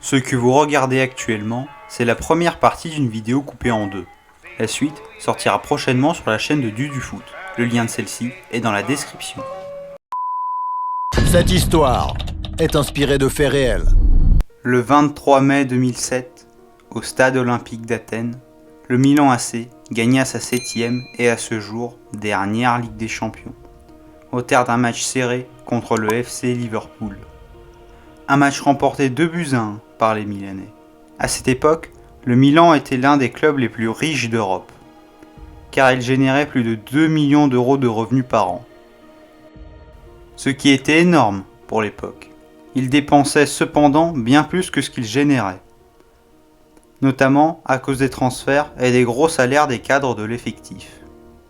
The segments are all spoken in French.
Ce que vous regardez actuellement, c'est la première partie d'une vidéo coupée en deux. La suite sortira prochainement sur la chaîne de DuDuFoot. Le lien de celle-ci est dans la description. Cette histoire est inspirée de faits réels. Le 23 mai 2007, au stade olympique d'Athènes, le Milan AC gagna sa 7e et à ce jour dernière Ligue des Champions, au terme d'un match serré contre le FC Liverpool. Un match remporté 2-1 par les Milanais. À cette époque, le Milan était l'un des clubs les plus riches d'Europe, car il générait plus de 2 millions d'euros de revenus par an. Ce qui était énorme pour l'époque. Il dépensait cependant bien plus que ce qu'il générait, notamment à cause des transferts et des gros salaires des cadres de l'effectif.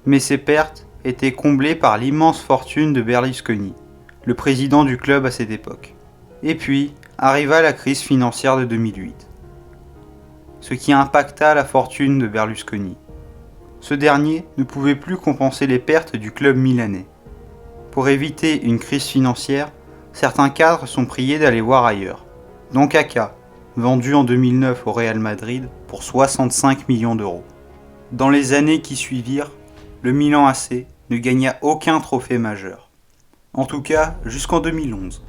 Mais ces pertes étaient comblées par l'immense fortune de Berlusconi, le président du club à cette époque. Et puis arriva la crise financière de 2008, ce qui impacta la fortune de Berlusconi. Ce dernier ne pouvait plus compenser les pertes du club milanais. Pour éviter une crise financière, certains cadres sont priés d'aller voir ailleurs, dont Kaka, vendu en 2009 au Real Madrid pour 65 millions d'euros. Dans les années qui suivirent, le Milan AC ne gagna aucun trophée majeur. En tout cas, jusqu'en 2011.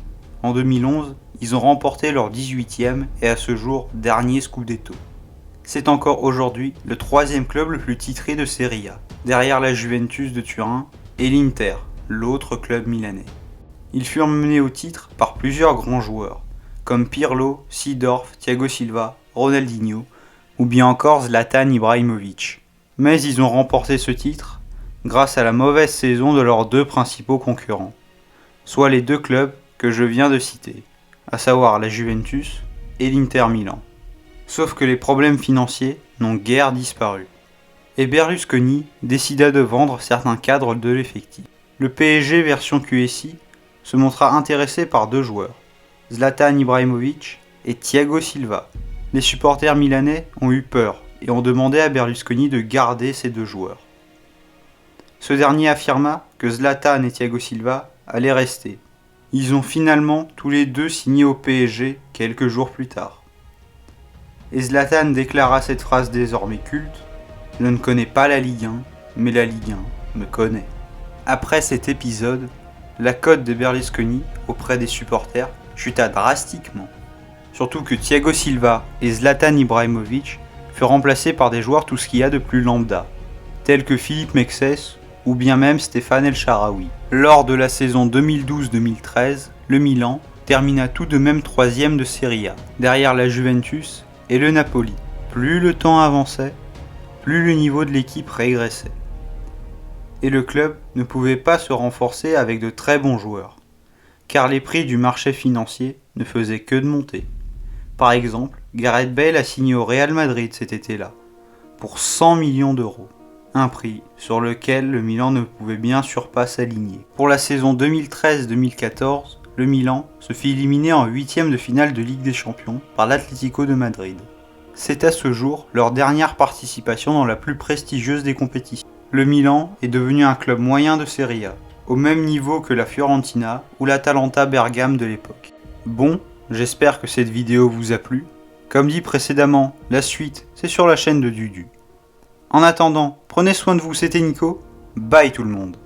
En 2011, ils ont remporté leur 18e et à ce jour dernier Scudetto. C'est encore aujourd'hui le troisième club le plus titré de Serie A, derrière la Juventus de Turin et l'Inter, l'autre club milanais. Ils furent menés au titre par plusieurs grands joueurs, comme Pirlo, Seedorf, Thiago Silva, Ronaldinho ou bien encore Zlatan Ibrahimovic. Mais ils ont remporté ce titre grâce à la mauvaise saison de leurs deux principaux concurrents, soit les deux clubs que je viens de citer, à savoir la Juventus et l'Inter Milan. Sauf que les problèmes financiers n'ont guère disparu. Et Berlusconi décida de vendre certains cadres de l'effectif. Le PSG version QSI se montra intéressé par deux joueurs, Zlatan Ibrahimovic et Thiago Silva. Les supporters milanais ont eu peur et ont demandé à Berlusconi de garder ces deux joueurs. Ce dernier affirma que Zlatan et Thiago Silva allaient rester. Ils ont finalement tous les deux signé au PSG quelques jours plus tard. Et Zlatan déclara cette phrase désormais culte: « Je ne connais pas la Ligue 1, mais la Ligue 1 me connaît ». Après cet épisode, la cote de Berlusconi auprès des supporters chuta drastiquement. Surtout que Thiago Silva et Zlatan Ibrahimovic furent remplacés par des joueurs tout ce qu'il y a de plus lambda, tels que Philippe Mexes ou bien même Stéphane El Shaarawy. Lors de la saison 2012-2013, le Milan termina tout de même 3e de Serie A, derrière la Juventus et le Napoli. Plus le temps avançait, plus le niveau de l'équipe régressait. Et le club ne pouvait pas se renforcer avec de très bons joueurs, car les prix du marché financier ne faisaient que de monter. Par exemple, Gareth Bale a signé au Real Madrid cet été-là, pour 100 millions d'euros. Un prix sur lequel le Milan ne pouvait bien sûr pas s'aligner. Pour la saison 2013-2014, le Milan se fit éliminer en 8e de finale de Ligue des Champions par l'Atlético de Madrid. C'est à ce jour leur dernière participation dans la plus prestigieuse des compétitions. Le Milan est devenu un club moyen de Serie A, au même niveau que la Fiorentina ou l'Atalanta Bergame de l'époque. Bon, j'espère que cette vidéo vous a plu. Comme dit précédemment, la suite c'est sur la chaîne de Dudu. En attendant, prenez soin de vous, c'était Nico, bye tout le monde.